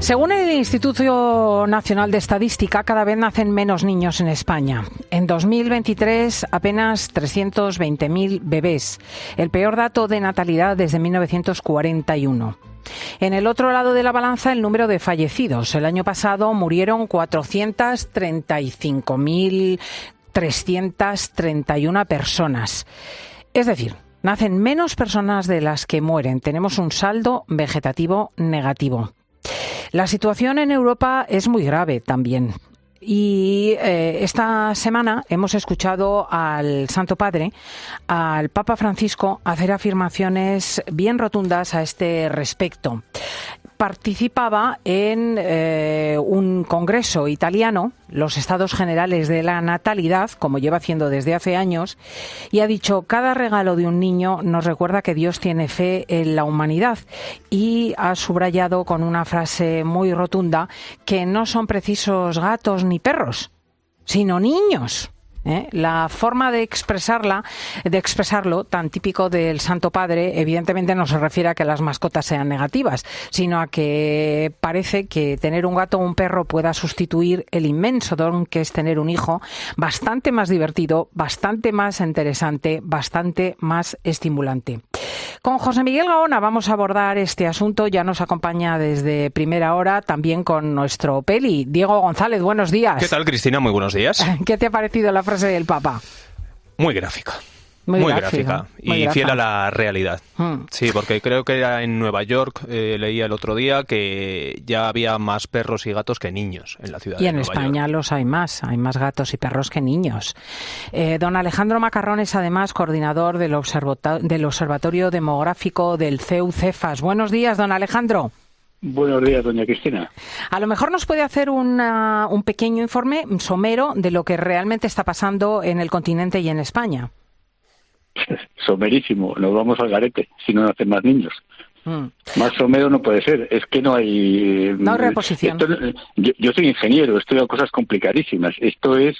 Según el Instituto Nacional de Estadística, cada vez nacen menos niños en España. En 2023, apenas 320.000 bebés, el peor dato de natalidad desde 1941. En el otro lado de la balanza, el número de fallecidos. El año pasado murieron 435.331 personas. Es decir, nacen menos personas de las que mueren. Tenemos un saldo vegetativo negativo. La situación en Europa es muy grave también. Y esta semana hemos escuchado al Santo Padre, al Papa Francisco, hacer afirmaciones bien rotundas a este respecto. Participaba en un congreso italiano, los Estados Generales de la Natalidad, como lleva haciendo desde hace años, y ha dicho: cada regalo de un niño nos recuerda que Dios tiene fe en la humanidad, y ha subrayado con una frase muy rotunda que no son precisos gatos ni perros, sino niños. La forma de expresarlo, tan típico del Santo Padre, evidentemente no se refiere a que las mascotas sean negativas, sino a que parece que tener un gato o un perro pueda sustituir el inmenso don que es tener un hijo, bastante más divertido, bastante más interesante, bastante más estimulante. Con José Miguel Gaona vamos a abordar este asunto. Ya nos acompaña desde primera hora, también con nuestro peli, Diego González. Buenos días. ¿Qué tal, Cristina? Muy buenos días. ¿Qué te ha parecido la frase del Papa? Muy gráfica. Muy gráfica y fiel a la realidad. Sí, porque creo que era en Nueva York, leía el otro día, que ya había más perros y gatos que niños en la ciudad de Nueva York. Y en España los hay más gatos y perros que niños. Don Alejandro Macarrón es además coordinador del Observatorio Demográfico del CEU-Cefas. Buenos días, don Alejandro. Buenos días, doña Cristina. A lo mejor nos puede hacer un pequeño informe somero de lo que realmente está pasando en el continente y en España. Somerísimo, nos vamos al garete si no nacen más niños. Más somero no puede ser, es que no hay... No hay reposición. Yo soy ingeniero, estudio cosas complicadísimas. Esto es,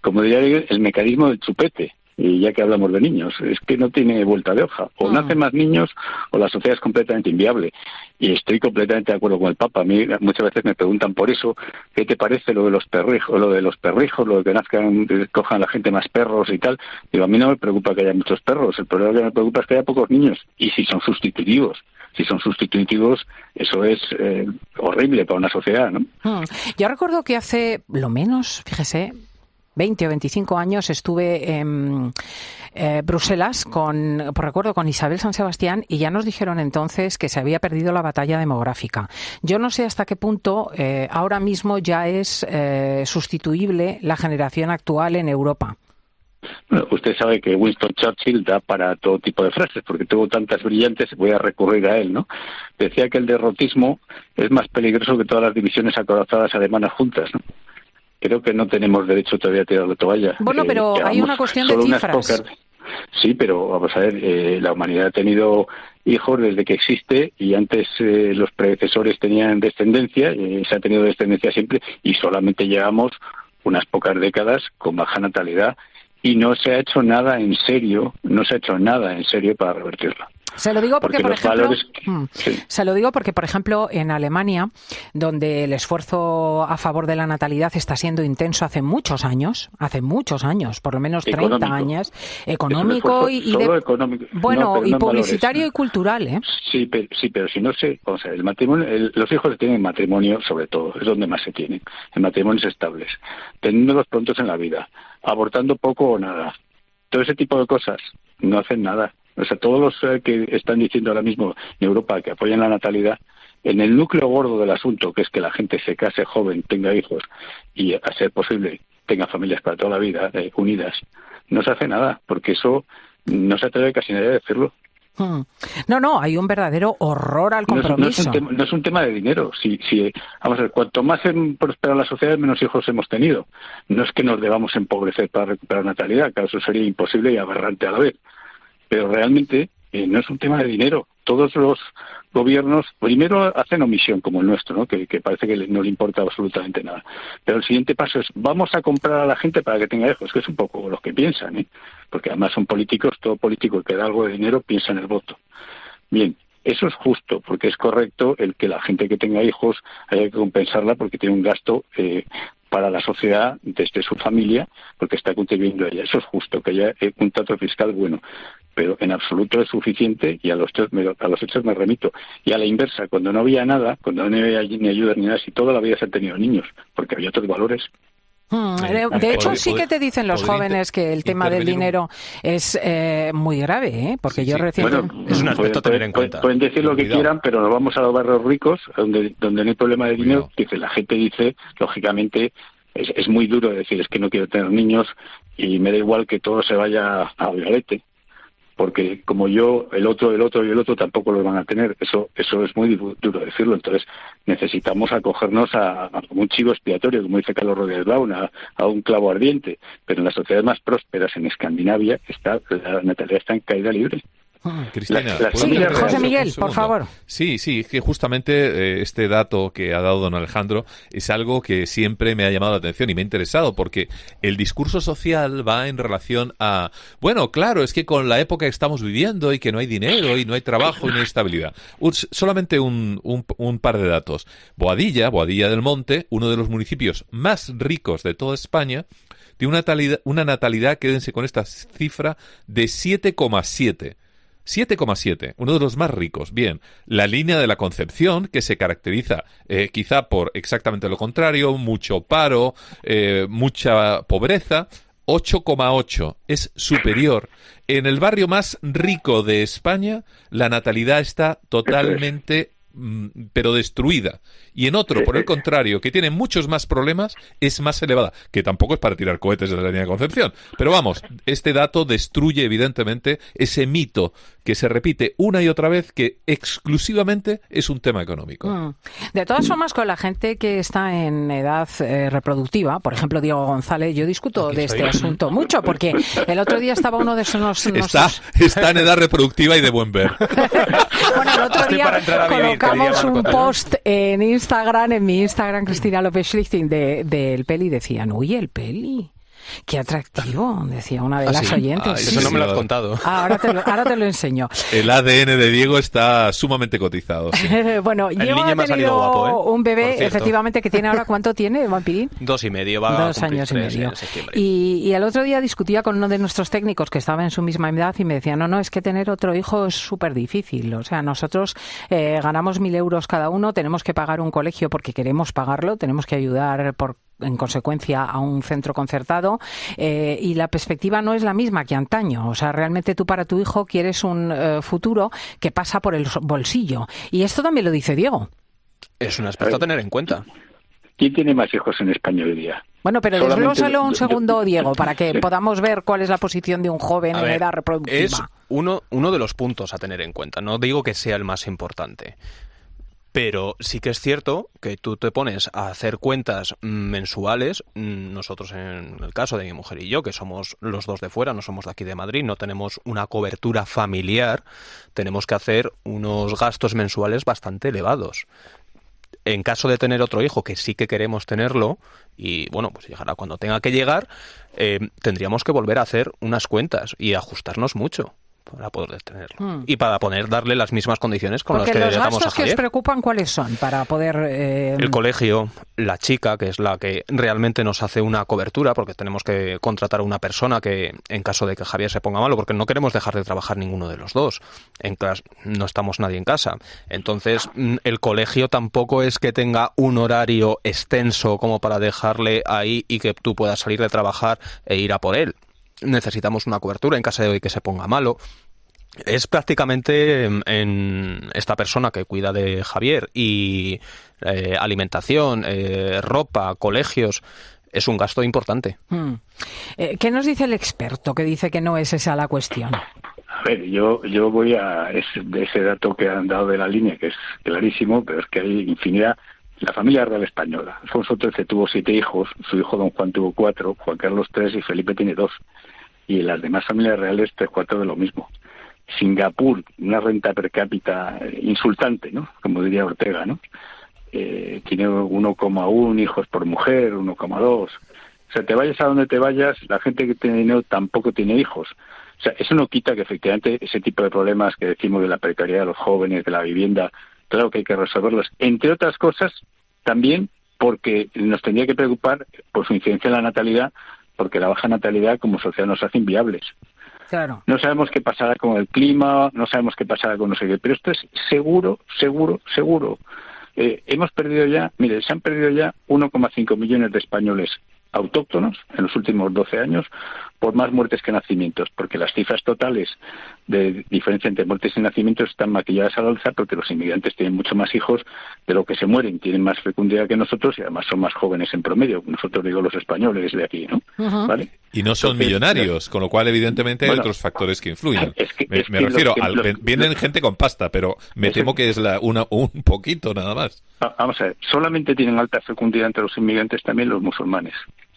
como diría, el mecanismo del chupete. Y ya que hablamos de niños, es que no tiene vuelta de hoja. O nacen más niños o la sociedad es completamente inviable. Y estoy completamente de acuerdo con el Papa. A mí muchas veces me preguntan por eso, ¿qué te parece lo de los perrijos, lo de que nazcan, que cojan la gente más perros y tal? Digo, a mí no me preocupa que haya muchos perros, el problema que me preocupa es que haya pocos niños. Y si son sustitutivos. Si son sustitutivos, eso es horrible para una sociedad, ¿no? Yo recuerdo que hace, lo menos, fíjese, 20 o 25 años estuve en Bruselas con Isabel San Sebastián, y ya nos dijeron entonces que se había perdido la batalla demográfica. Yo no sé hasta qué punto ahora mismo ya es sustituible la generación actual en Europa. Bueno, usted sabe que Winston Churchill da para todo tipo de frases, porque tuvo tantas brillantes, voy a recurrir a él, ¿no? Decía que el derrotismo es más peligroso que todas las divisiones acorazadas alemanas juntas, ¿no? Creo que no tenemos derecho todavía a tirar la toalla. Bueno, pero hay una cuestión de cifras. Sí, pero vamos a ver, la humanidad ha tenido hijos desde que existe, y antes los predecesores tenían descendencia, se ha tenido descendencia siempre, y solamente llevamos unas pocas décadas con baja natalidad, y no se ha hecho nada en serio para revertirlo. Se lo digo porque, por ejemplo, en Alemania, donde el esfuerzo a favor de la natalidad está siendo intenso hace muchos años, por lo menos 30 años, económico y publicitario valores, y cultural, ¿eh? Sí, pero si no se, o sea, el matrimonio, los hijos se tienen en matrimonio, sobre todo, es donde más se tienen, en matrimonios estables, teniéndolos prontos en la vida, abortando poco o nada, todo ese tipo de cosas, no hacen nada. O sea, todos los que están diciendo ahora mismo en Europa que apoyan la natalidad, en el núcleo gordo del asunto, que es que la gente se case joven, tenga hijos y, a ser posible, tenga familias para toda la vida, unidas, no se hace nada, porque eso no se atreve casi nadie a decirlo. No, hay un verdadero horror al compromiso. No es un tema de dinero. Vamos a ver, cuanto más prospera la sociedad, menos hijos hemos tenido. No es que nos debamos empobrecer para recuperar natalidad, claro, eso sería imposible y aberrante a la vez. Pero realmente no es un tema de dinero. Todos los gobiernos primero hacen omisión, como el nuestro, ¿no? Que parece que no le importa absolutamente nada. Pero el siguiente paso es, vamos a comprar a la gente para que tenga hijos, que es un poco los que piensan, ¿eh? Porque además son políticos, todo político que da algo de dinero piensa en el voto. Bien, Eso es justo, porque es correcto el que la gente que tenga hijos haya que compensarla porque tiene un gasto para la sociedad desde su familia, porque está contribuyendo a ella. Eso es justo, que haya un trato fiscal bueno, pero en absoluto es suficiente, y a los hechos me remito. Y a la inversa, cuando no había nada, cuando no había ni ayuda ni nada, si toda la vida se han tenido niños, porque había otros valores. De hecho, sí que te dicen los jóvenes que el tema del dinero es muy grave, porque yo recientemente... Bueno, es un aspecto a tener en cuenta. Pueden decir lo que quieran, pero nos vamos a los barrios ricos, donde no hay problema de dinero, que la gente dice, lógicamente, es muy duro decir, es que no quiero tener niños y me da igual que todo se vaya al garete, porque como yo, el otro y el otro tampoco lo van a tener. Eso es muy duro decirlo. Entonces necesitamos acogernos a un chivo expiatorio, como dice Carlos Rodríguez Brown, a un clavo ardiente. Pero en las sociedades más prósperas, en Escandinavia, la natalidad está en caída libre. Cristina, José Miguel, por favor. Sí, que justamente este dato que ha dado don Alejandro es algo que siempre me ha llamado la atención y me ha interesado, porque el discurso social va en relación a, bueno, claro, es que con la época que estamos viviendo y que no hay dinero y no hay trabajo y no hay estabilidad. Solamente un par de datos. Boadilla del Monte, uno de los municipios más ricos de toda España, tiene una natalidad, quédense con esta cifra, de 7,7. 7,7, uno de los más ricos. Bien, la línea de la Concepción, que se caracteriza quizá por exactamente lo contrario, mucho paro, mucha pobreza, 8,8, es superior. En el barrio más rico de España, la natalidad está totalmente pero destruida. Y en otro, por el contrario, que tiene muchos más problemas, es más elevada, que tampoco es para tirar cohetes de la línea de Concepción. Pero vamos, este dato destruye evidentemente ese mito que se repite una y otra vez, que exclusivamente es un tema económico. De todas formas, con la gente que está en edad reproductiva, por ejemplo Diego González, yo discuto de este asunto mucho, porque el otro día estaba uno de esos... Está en edad reproductiva y de buen ver. Bueno, el otro día colocamos un post en Instagram, en mi Instagram, Cristina López Schlichting, del Peli, decían, uy, el Peli, qué atractivo, decía una de las oyentes. Eso no me lo has contado. Ahora te lo enseño. El ADN de Diego está sumamente cotizado. Sí. Bueno, Diego ha tenido guapo, un bebé, efectivamente, que tiene ahora, ¿cuánto tiene, Vampirín? 2,5, va a 2 años y medio. En septiembre. Y el otro día discutía con uno de nuestros técnicos que estaba en su misma edad y me decía, no, es que tener otro hijo es súper difícil. O sea, nosotros ganamos 1.000 euros cada uno, tenemos que pagar un colegio porque queremos pagarlo, tenemos que ayudar en consecuencia a un centro concertado, y la perspectiva no es la misma que antaño. O sea, realmente tú para tu hijo quieres un futuro que pasa por el bolsillo. Y esto también lo dice Diego. Es un aspecto a tener en cuenta. ¿Quién tiene más hijos en España hoy día? Bueno, pero desglósalo un segundo, Diego, para que podamos ver cuál es la posición de un joven en edad reproductiva. Es uno de los puntos a tener en cuenta. No digo que sea el más importante. Pero sí que es cierto que tú te pones a hacer cuentas mensuales. Nosotros, en el caso de mi mujer y yo, que somos los dos de fuera, no somos de aquí de Madrid, no tenemos una cobertura familiar, tenemos que hacer unos gastos mensuales bastante elevados. En caso de tener otro hijo, que sí que queremos tenerlo, y bueno, pues llegará cuando tenga que llegar, tendríamos que volver a hacer unas cuentas y ajustarnos mucho para poder tenerlo. Y para poder darle las mismas condiciones con las que le damos a Javier. ¿Los gastos que os preocupan cuáles son para poder...? El colegio, la chica, que es la que realmente nos hace una cobertura, porque tenemos que contratar a una persona que, en caso de que Javier se ponga malo, porque no queremos dejar de trabajar ninguno de los dos. No estamos nadie en casa. Entonces, el colegio tampoco es que tenga un horario extenso como para dejarle ahí y que tú puedas salir de trabajar e ir a por él. Necesitamos una cobertura en caso de que se ponga malo. Es prácticamente en esta persona que cuida de Javier y alimentación, ropa, colegios, es un gasto importante. ¿Qué nos dice el experto que dice que no es esa la cuestión? A ver, yo voy a ese dato que han dado de la línea, que es clarísimo, pero es que hay infinidad. La familia real española. Alfonso XIII tuvo 7 hijos, su hijo Don Juan tuvo 4, Juan Carlos 3 y Felipe tiene 2. Y en las demás familias reales 3/4 de lo mismo. Singapur, una renta per cápita insultante, ¿no? Como diría Ortega, ¿no? Tiene 1,1 hijos por mujer, 1,2. O sea, te vayas a donde te vayas, la gente que tiene dinero tampoco tiene hijos. O sea, eso no quita que efectivamente ese tipo de problemas que decimos de la precariedad de los jóvenes, de la vivienda, claro que hay que resolverlos. Entre otras cosas, también porque nos tendría que preocupar por su incidencia en la natalidad, porque la baja natalidad como sociedad nos hace inviables. Claro. No sabemos qué pasará con el clima, no sabemos qué pasará con no sé qué, pero esto es seguro. Hemos perdido ya, se han perdido ya 1,5 millones de españoles autóctonos en los últimos 12 años por más muertes que nacimientos, porque las cifras totales de diferencia entre muertes y nacimientos están maquilladas al alza porque los inmigrantes tienen mucho más hijos de lo que se mueren, tienen más fecundidad que nosotros y además son más jóvenes en promedio, nosotros digo los españoles de aquí, ¿no? Uh-huh. ¿Vale? Y no son millonarios, con lo cual evidentemente hay otros factores que influyen. Me refiero, vienen gente con pasta, pero me temo que es un poquito nada más. Vamos a ver, solamente tienen alta fecundidad entre los inmigrantes también los musulmanes.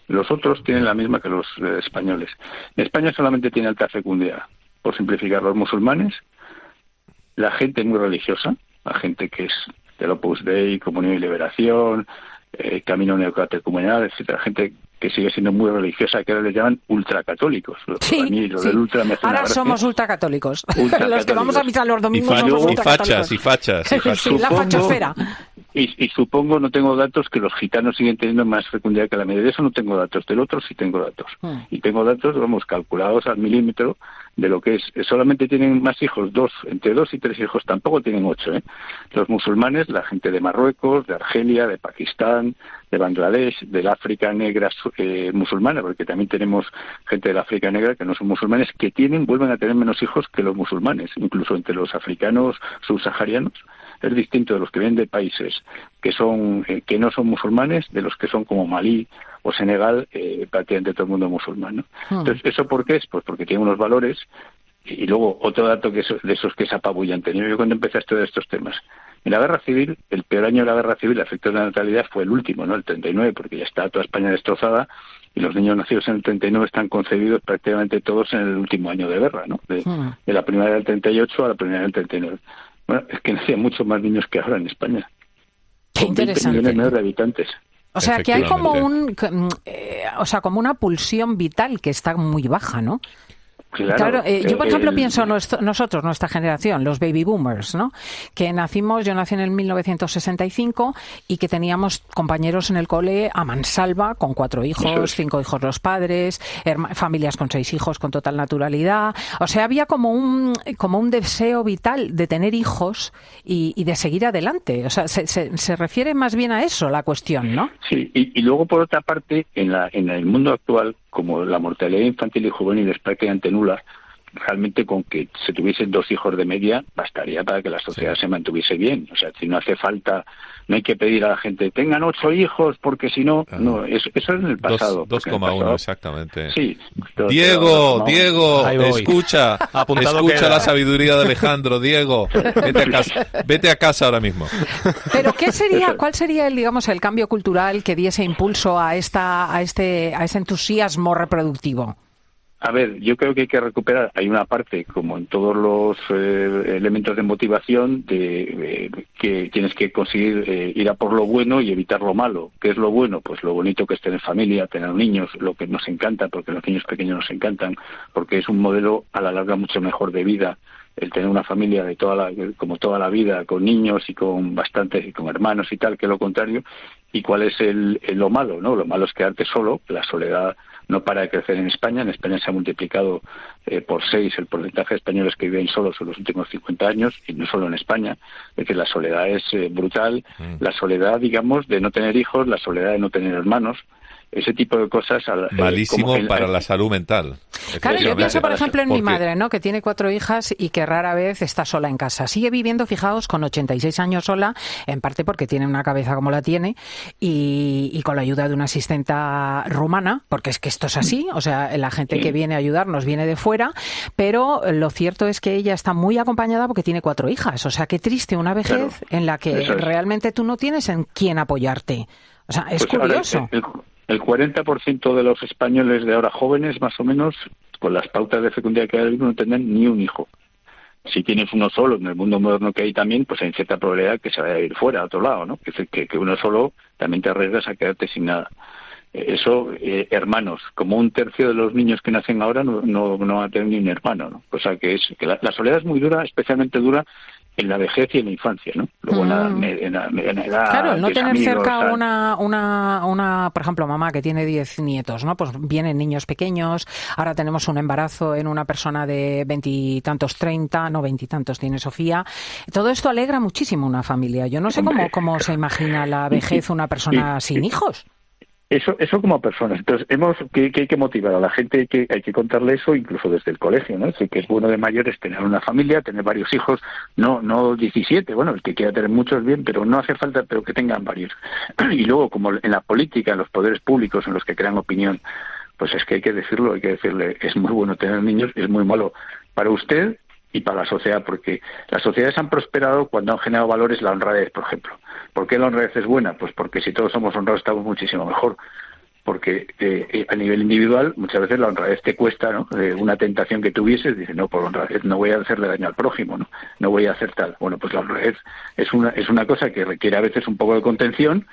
Los otros tienen la misma que los españoles. En España solamente tiene alta fecundidad, por simplificar, los musulmanes, la gente muy religiosa, la gente que es del Opus Dei, Comunión y Liberación, Camino Neocatecumenal, etcétera, gente que sigue siendo muy religiosa, que ahora les llaman ultracatólicos. Sí. Ahora somos ultracatólicos. Los que vamos a misa los domingos somos ultracatólicos. Y fachas. Sí, la fachosfera. Y supongo, no tengo datos, que los gitanos siguen teniendo más fecundidad que la media. De eso no tengo datos, del otro sí tengo datos. Y tengo datos, calculados al milímetro de lo que es. Solamente tienen más hijos, entre 2 y 3 hijos, tampoco tienen 8. Los musulmanes, la gente de Marruecos, de Argelia, de Pakistán, de Bangladesh, del África negra musulmana, porque también tenemos gente del África negra que no son musulmanes, que vuelven a tener menos hijos que los musulmanes, incluso entre los africanos subsaharianos. Es distinto de los que vienen de países que no son musulmanes, de los que son como Malí o Senegal, prácticamente todo el mundo musulmán, ¿no? Entonces, ¿eso por qué es? Pues porque tiene unos valores. Y luego, otro dato de esos que es apabullante. Yo cuando empecé a estudiar estos temas, en la guerra civil, el peor año de la guerra civil, el efecto de la natalidad fue el último, ¿no? El 39, porque ya está toda España destrozada y los niños nacidos en el 39 están concebidos prácticamente todos en el último año de guerra, ¿no? De la primavera del 38 a la primavera del 39. Bueno, es que nacían muchos más niños que ahora en España. Qué interesante. 20 millones menos de habitantes. O sea, que hay como como una pulsión vital que está muy baja, ¿no? Claro, yo por ejemplo pienso nosotros, nuestra generación, los baby boomers, ¿no? Que yo nací en el 1965 y que teníamos compañeros en el cole a mansalva con 4 hijos, 5 hijos los padres, familias con 6 hijos con total naturalidad. O sea, había como un deseo vital de tener hijos y de seguir adelante. O sea, se refiere más bien a eso la cuestión, ¿no? Sí, y luego por otra parte, en el mundo actual, como la mortalidad infantil y juvenil es prácticamente nula, realmente con que se tuviesen 2 hijos de media bastaría para que la sociedad se mantuviese bien. O sea, si no hace falta, no hay que pedir a la gente tengan 8 hijos porque si no, eso es en el pasado. 2,1 exactamente. Sí. Diego, escucha la sabiduría de Alejandro. Diego, vete a casa ahora mismo. Pero ¿cuál sería el cambio cultural que diese impulso a ese entusiasmo reproductivo? A ver, yo creo que hay que recuperar, hay una parte, como en todos los elementos de motivación, que tienes que conseguir ir a por lo bueno y evitar lo malo. ¿Qué es lo bueno? Pues lo bonito que es tener familia, tener niños, lo que nos encanta, porque los niños pequeños nos encantan, porque es un modelo a la larga mucho mejor de vida, el tener una familia como toda la vida, con niños y con bastantes, y con hermanos y tal, que lo contrario. ¿Y cuál es lo malo, no? Lo malo es quedarte solo, la soledad no para de crecer en España. En España se ha multiplicado por 6 el porcentaje de españoles que viven solos en los últimos 50 años, y no solo en España. Es que la soledad es brutal, la soledad, digamos, de no tener hijos, la soledad de no tener hermanos, ese tipo de cosas. Malísimo para la salud mental. Claro, yo pienso, por ejemplo, en mi madre, ¿no? Que tiene 4 hijas y que rara vez está sola en casa. Sigue viviendo, fijaos, con 86 años sola, en parte porque tiene una cabeza como la tiene y con la ayuda de una asistenta rumana, porque es que esto es así, o sea, la gente que viene a ayudarnos viene de fuera, pero lo cierto es que ella está muy acompañada porque tiene 4 hijas. O sea, qué triste una vejez en la que realmente tú no tienes en quién apoyarte. O sea, es curioso. El 40% de los españoles de ahora jóvenes, más o menos, con las pautas de fecundidad que hay, no tendrán ni un hijo. Si tienes uno solo, en el mundo moderno que hay también, pues hay cierta probabilidad que se vaya a ir fuera, a otro lado, ¿no? Que uno solo también te arriesgas a quedarte sin nada. hermanos, como 1/3 de los niños que nacen ahora no van a tener ni un hermano, ¿no? O sea que la soledad es muy dura, especialmente dura en la vejez y en la infancia, ¿no? Luego en la edad... Claro, no tener cerca una, por ejemplo, mamá que tiene 10 nietos, ¿no? Pues vienen niños pequeños, ahora tenemos un embarazo en una persona de 20 y tantos, 30, no 20 y tantos tiene Sofía. Todo esto alegra muchísimo una familia. Yo no sé cómo se imagina la vejez una persona sin hijos. Eso como personas. Entonces, que hay que motivar a la gente, hay que contarle eso incluso desde el colegio, ¿no? Es decir, que es bueno de mayores tener una familia, tener varios hijos, no 17, bueno, el que quiera tener muchos bien, pero no hace falta, pero que tengan varios. Y luego, como en la política, en los poderes públicos, en los que crean opinión, pues es que hay que decirle, es muy bueno tener niños, es muy malo para usted y para la sociedad, porque las sociedades han prosperado cuando han generado valores, la honradez, por ejemplo. ¿Por qué la honradez es buena? Pues porque si todos somos honrados estamos muchísimo mejor. Porque a nivel individual muchas veces la honradez te cuesta, ¿no? Una tentación que tuvieses, dices, no, por honradez no voy a hacerle daño al prójimo, no voy a hacer tal. Bueno, pues la honradez es una cosa que requiere a veces un poco de contención,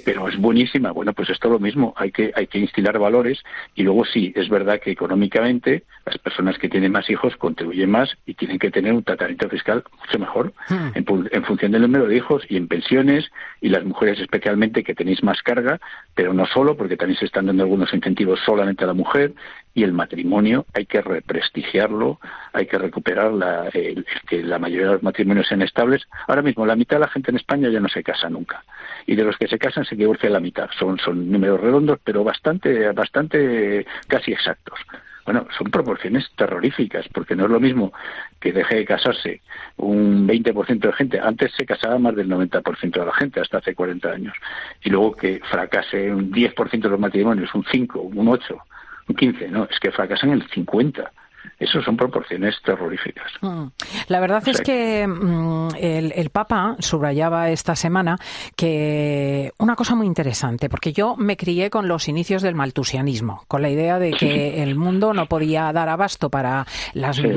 pero es buenísima. Bueno, pues esto es lo mismo, hay que instilar valores, y luego sí, es verdad que económicamente las personas que tienen más hijos contribuyen más y tienen que tener un tratamiento fiscal mucho mejor en función del número de hijos y en pensiones, y las mujeres especialmente que tenéis más carga, pero no solo, porque también se están dando algunos incentivos solamente a la mujer, y el matrimonio hay que represtigiarlo, hay que recuperar que la mayoría de los matrimonios sean estables. Ahora mismo la mitad de la gente en España ya no se casa nunca, y de los que se casan se divorcia la mitad. Son números redondos, pero bastante casi exactos. Bueno, son proporciones terroríficas, porque no es lo mismo que deje de casarse un 20% de gente. Antes se casaba más del 90% de la gente, hasta hace 40 años. Y luego que fracase un 10% de los matrimonios, un 5, un 8, un 15. No, es que fracasan el 50%. Eso son proporciones terroríficas. La verdad es que el Papa subrayaba esta semana que una cosa muy interesante, porque yo me crié con los inicios del maltusianismo, con la idea de que el mundo no podía dar abasto para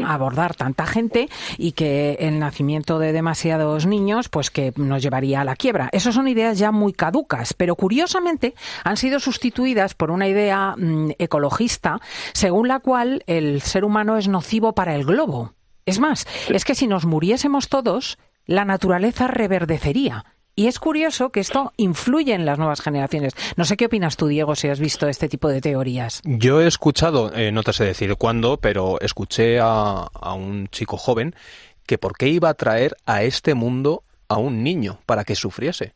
abordar tanta gente, y que el nacimiento de demasiados niños pues que nos llevaría a la quiebra. Esas son ideas ya muy caducas, pero curiosamente han sido sustituidas por una idea ecologista, según la cual el ser humano es nocivo para el globo. Es más, es que si nos muriésemos todos, la naturaleza reverdecería. Y es curioso que esto influye en las nuevas generaciones. No sé qué opinas tú, Diego, si has visto este tipo de teorías. Yo he escuchado, no te sé decir cuándo, pero escuché a un chico joven que por qué iba a traer a este mundo a un niño para que sufriese.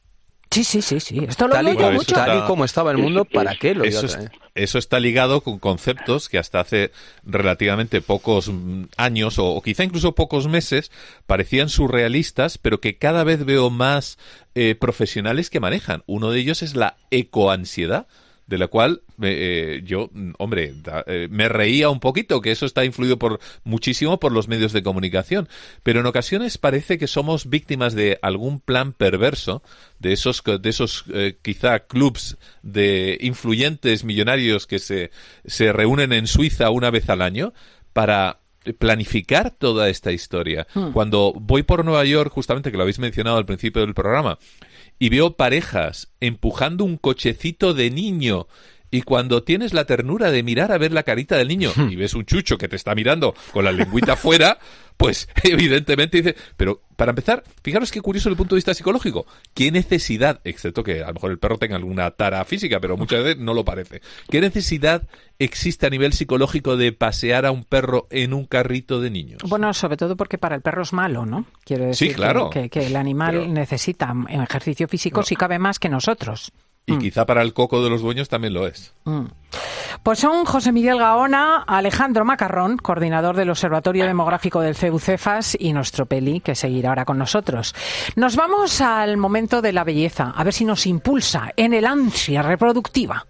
Sí. Esto lo digo mucho. Tal y como estaba el mundo, ¿para qué lo iba a traer? Eso está ligado con conceptos que hasta hace relativamente pocos años o quizá incluso pocos meses parecían surrealistas, pero que cada vez veo más profesionales que manejan. Uno de ellos es la ecoansiedad, de la cual yo, me reía un poquito, que eso está influido muchísimo por los medios de comunicación, pero en ocasiones parece que somos víctimas de algún plan perverso, de esos quizá clubs de influyentes millonarios que se reúnen en Suiza una vez al año para planificar toda esta historia. Cuando voy por Nueva York, justamente, que lo habéis mencionado al principio del programa, y veo parejas empujando un cochecito de niño, y cuando tienes la ternura de mirar a ver la carita del niño y ves un chucho que te está mirando con la lengüita fuera, pues evidentemente dice, pero para empezar, fijaros qué curioso desde el punto de vista psicológico, qué necesidad, excepto que a lo mejor el perro tenga alguna tara física, pero muchas veces no lo parece, qué necesidad existe a nivel psicológico de pasear a un perro en un carrito de niños. Bueno, sobre todo porque para el perro es malo, ¿no? Quiero decir, sí, claro, que el animal necesita ejercicio físico, si cabe, más que nosotros. Y quizá para el coco de los dueños también lo es. Pues son José Miguel Gaona, Alejandro Macarrón, coordinador del Observatorio Demográfico del CEU-CEFAS, y nuestro Peli, que seguirá ahora con nosotros. Nos vamos al momento de la belleza, a ver si nos impulsa en el ansia reproductiva.